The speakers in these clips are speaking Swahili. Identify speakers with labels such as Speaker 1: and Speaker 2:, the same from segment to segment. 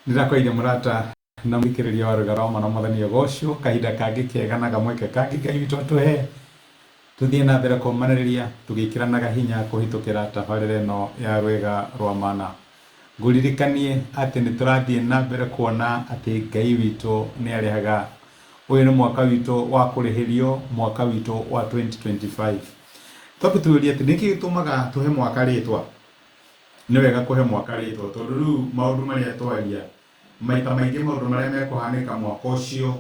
Speaker 1: Ndirakoire murata na mwikiriria wa rugaroma na muthani ogosho kahinda kangi kega na gamweke kangi Ngai witu atuhe tuthie na mbere kumaniriria tugikiranaga hinya kuhitukira tabarire no ya rwega rwa mana nguririkanie ati ni turathie na mbere kuona ati Ngai witu ni arehaga uyu ni mwaka witu wa kurihirio mwaka witu wa 2025 twakuturia ati niki gitumaga tuhe mwaka ritwa ni wega kuhe mwaka ritwa tondu riu maundu maria twaria maita maingi maundu maria mekuhanika mwaka ucio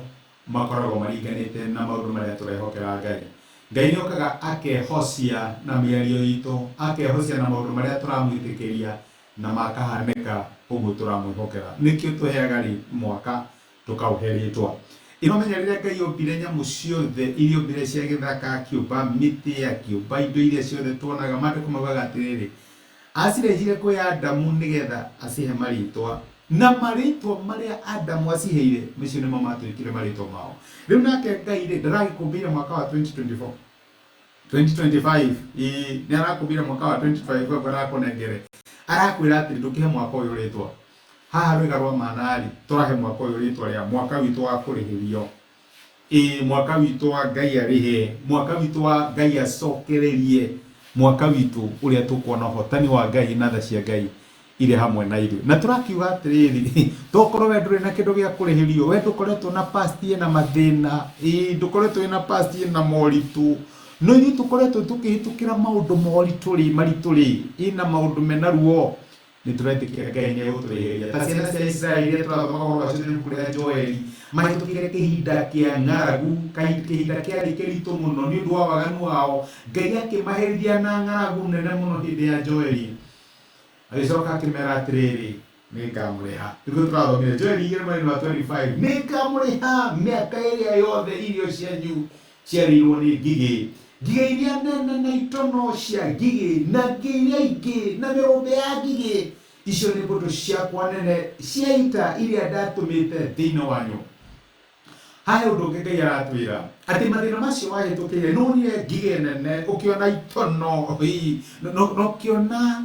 Speaker 1: makoragwo maringanite na maundu maria turehokera Ngai. Ngai ni okaga akehocia na miario itu, akehocia na maundu maria turamwitikiria na makahanika uguo turamwihokera. Nikio tuheaga ri mwaka tukauheritwa. Inomenya riria Ngai ombire nyamu ciothe iria ombire cia githaka, akiumba miti, akiumba indo iria ciothe tuonaga, maandiko maugaga atiriri acirehire kwi Adamu nigetha acihe maritwa na maritwa maria Adamu aciheire micio nimo matuikire maritwa mao. Riu nake Ngai ri ndaragikumbira mwaka wa 2025 ni arakumbira mwaka wa 2025 kwa arakunengere arakwira ati ndukihe mwaka uyu ritwa haha rwega rwa manari turahe mwaka uyu ritwa ria mwaka witu wa kurihirio mwaka witu wa Ngai arihe mwaka witu wa Ngai acokererie mwaka witu uria tukuona hotani wa Ngai na tha cia Ngai ire hamwe na irio na turakiuga atiriri tokorwo we nduri na kindu gia kurihirio we ndukoretwo na past na mathina ndukoretwo na past na moritu no ithu tukoretwo tukihitukira maundu morituri marituri ina maundu mena ruo ni turetikia Ngai ni eguturihiria ta ciana cia Israeli iria turathoma ũhoro wacio thĩinĩ kũrĩa Joeli mahitukire kihinda kia ng'aragu kihinda kiarĩ kĩritũ mũno nĩ ũndũ wa waganu wao Ngai akĩmaherithia na ng'aragu nene mũno hĩndĩ ya Joeli agĩcoka akĩmera atiriri nĩngamũrĩha. Rĩu tũrathomire Joeli 2:25 nĩngamũrĩha mĩaka ĩrĩa yothe irio cianyu ciarĩirwo nĩ ngigĩ iria nene na itono cia ngigĩ na iria ingĩ na mĩrũmbĩ ya ngigĩ icio nĩ mbũtũ ciakwa nene cia ita iria ndatũmĩte thĩinĩ wanyu. Haya ũndũ ũngĩ Ngai aratwĩra atĩ mathĩna macio wahĩtũkĩire nĩwonire ngigĩ nene ũkĩona itono no ũkĩona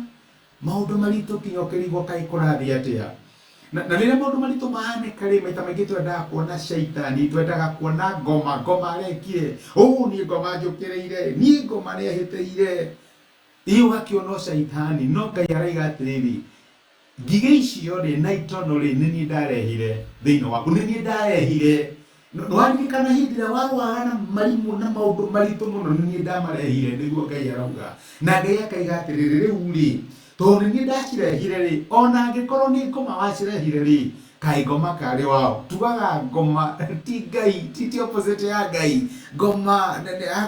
Speaker 1: maundu maritu kinya ukirigwo kai kurathi atia na rĩrĩa maundu maritu mahanĩka rĩ maita maingĩ twendaga kuona shaitani twendaga kuona ngoma arekire ni ngoma njũkĩrĩire ni ngoma nĩahĩtĩire ũgakĩona shaitani no Ngai araiga atĩrĩrĩ ngigĩ icio rĩ na itono rĩ nĩ niĩ ndarehire thĩinĩ waku nĩ niĩ ndarehire nĩwaririkana hĩndĩ ĩrĩa warũaga na marimũ na maũndũ maritũ mũno nĩ niĩ ndamarehire nĩguo Ngai arauga na Ngai akaiga atĩrĩrĩ rĩu rĩ tondũ nĩ ndacirehire rĩ ona angĩkorwo nĩ ngoma wacirehire rĩ kaĩ ngoma karĩ wao tugaga ngoma ti Ngai ti opposite ya Ngai ngoma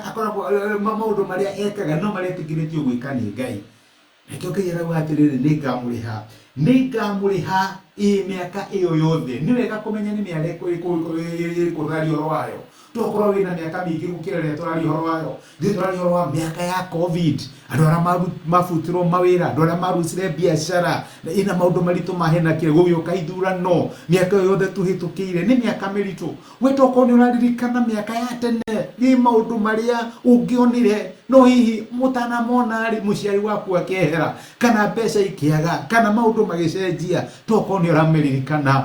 Speaker 1: akoragwo maũndũ marĩa ekaga no maretĩkĩrĩtio gwĩka nĩ Ngai. Nĩkĩo Ngai arauga atĩrĩrĩ nĩngamũrĩha mĩaka ĩyo yothe. Nĩ wega kũmenya nĩ mĩaka ĩrĩkũ tũraria ũhoro wayo tokorwo wĩna mĩaka mĩingĩ gũkĩra rĩrĩa tũraria ũhoro wayo tũraria ũhoro wa mĩaka ya COVID andũ arĩa mabutirwo mawĩra andũ arĩa marucire biacara ina maũndũ maritũ mahenakire gũgĩũka ithurano mĩaka ĩyo yothe tũhĩtũkĩire nĩ mĩaka mĩritũ we tokorwo nĩ ũraririkana mĩaka ya tene nĩ maũndũ marĩa ũngĩonire no hihi mũtanamona rĩ mũciari waku akĩehera kana mbeca ikĩaga kana maũndũ magĩcenjia tokorwo nĩ ũrameririkana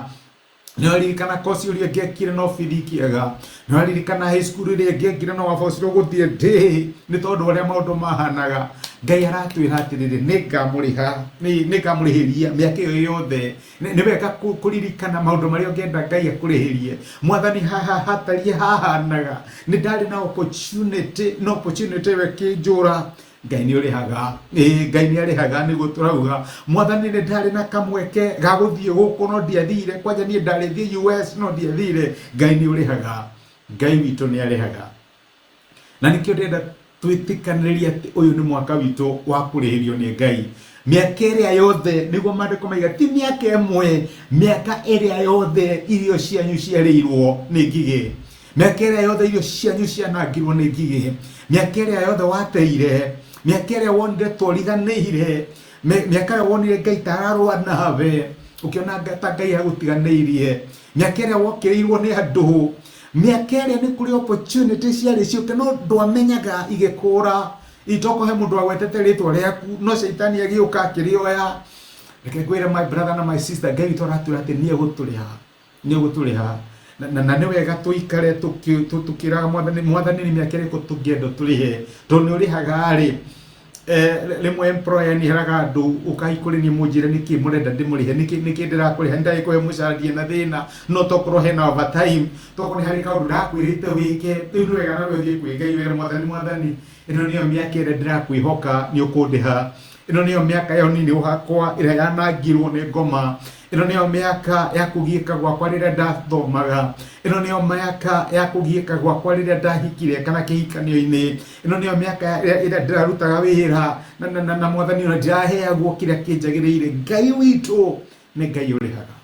Speaker 1: nĩwaririkana kosi ũrĩa ngekire no bithi kĩega nĩwaririkana high school ĩrĩa ngekire no wabocirwo gũthiĩ ndĩ nĩ tondũ ũrĩa maũndũ mahanaga. Ngai aratwĩra atĩrĩrĩ nĩngamũrĩhĩria mĩaka ĩyo yothe. Nĩ wega kũririkana maũndũ marĩa ũngĩenda Ngai akũrĩhĩrie. Mwathani haha hatarie hahanaga nĩ ndarĩ na opportunity we kĩnjũra Ngai nĩ ũrĩhaga Ngai nĩ arĩhaga nĩguo tũrauga mwathani nĩ ndarĩ na kamweke ga gũthiĩ gũkũ no ndiathire kwanja niĩ ndarĩ thiĩ US no ndiathire Ngai nĩ ũrĩhaga Ngai witũ nĩ arĩhaga na nĩkĩo ndĩrenda twĩtĩkanĩrĩrie atĩ ũyũ nĩ mwaka witũ wa kũrĩhĩrio nĩ Ngai mĩaka ĩrĩa yothe nĩguo maandĩko maiga ti mĩaka ĩmwe mĩaka ĩrĩa yothe irio cianyu ciarĩirwo nĩ ngigĩ mĩaka ĩrĩa yothe irio cianyu cianangirwo nĩ ngigĩ mĩaka ĩrĩa yothe wateire mĩaka ĩrĩa wonire twariganĩire mĩaka ĩrĩa wonire Ngai tararũa nawe ũkĩona ta Ngai agũtiganĩirie mĩaka ĩrĩa wokĩrĩirwo nĩ andũ mĩaka ĩrĩa nĩ kũrĩ opportunity ciarĩ ciũke no ndwamenyaga igĩkũra itokohe mũndũ agwetete rĩtwa rĩaku no shaitani agĩũka akĩrĩoya reke ngwire my brother na my sister, Ngai witũ aratwĩra atĩ nĩ egũtũrĩha na nĩ wega tũikare tũkĩraga mwathani nĩ mĩaka ĩrĩkũ tũngĩenda tũrĩhe, tondũ nĩ ũrĩhaga rĩ. Rimwe employer ni haraga andu ukahikuri ni munjire niki murenda ndimurihe niki ndirakuriha ndagikuhe mucarandie na thina no tokorwo hena overtime tokorwo ni hari kaundu ndakwirite wike riu ni wega nawe thie kwi Ngai wera mwathani ino niyo miaka ire ndirakwihoka ni ukundiha, ino niyo miaka yo nini uhakwa ira yanangirwo ni ngoma, ino niyo miaka ya kugiika gwakwa riria ndathomaga, ino niyo miaka ya kugiika gwakwa riria ndahikire kana kihikanio-ini, ino niyo miaka ira ndirarutaga wira na mwathani ona ndiraheagwo kiria kinjagiriire. Ngai witu ni Ngai urihaga,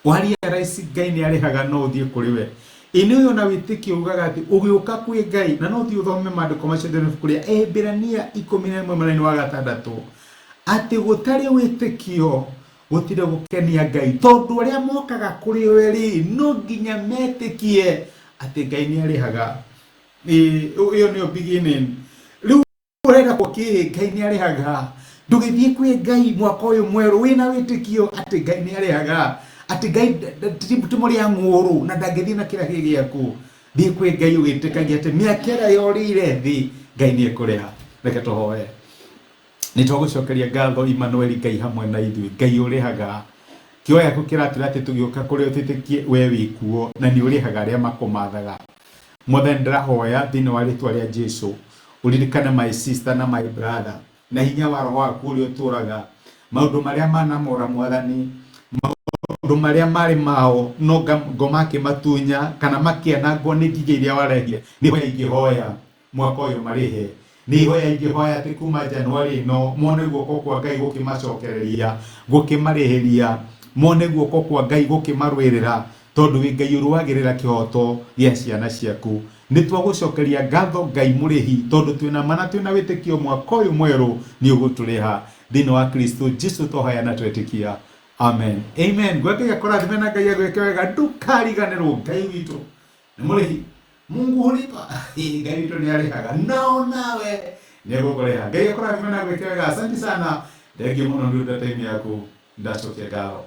Speaker 1: waria raisi Ngai ni arihaga no uthie kuri we. Ini uyo na witikio ugaga ati ugiuka kwi Ngai na no uthie uthome maandiko macio thĩinĩ kuria Ebrania 11:6 ati gutari witikio gutire gukenia Ngai, tondu aria mokaga kuri we ri no nginya metikie ati Ngai ni arihaga. Iyo niyo beginning. Riu urenda kuki Ngai ni arihaga, ndugithie kwi Ngai mwaka uyu mweru wina witikio ati Ngai ni arihaga, ati Ngai timuri ya nguru na ndangithie na kira giaku. Thie kwi Ngai ugitikagia ati miaka ira yorire thi Ngai ni ekuriha. Reke tuhoe. Nitwagucokeria ngatho Emmanuel Ngai hamwe na ithui. Ngai urihaga, kioya kukiratira ati tugiuka kuri utitikie we wikuo na ni urihaga aria makumathaga. Mwathani ndirahoya thini wa ritwa ria Jesu uririkane my sister na my brother na hinya wa roho waku uri uturaga maundu maria manamora Mwathani, maundu maria mari mao no ngomake matunya kana makianangwo ni ngige iria warehire. Ni hoya ingihoya mwaka uyu marihe, ni hoya ingihoya ati kuma Januari no mone guoko kwa Ngai gukimacokereria gukimarihiria, mone guoko kwa Ngai gukimarwirira, tondu wi Ngai uruagirira kihoto gia ciana ciaku. Nitwagucokeria ngatho Ngai murihi tondu twina mana twina witikio mwaka uyu mweru ni uguturiha thini wa Kristo Jesu tohaya na twetikia. Amen. Amen. Gweke korathime na Ngai agweke wega, ndukariganirwo Ngai witu ni murihi. Mungu hulipa. Ngai witu ni arihaga nao nawe ni gukuriha. Ngai korathime na gweke wega. Asante sana. Ndegi muno ndu time yaku ndacokia ngatho.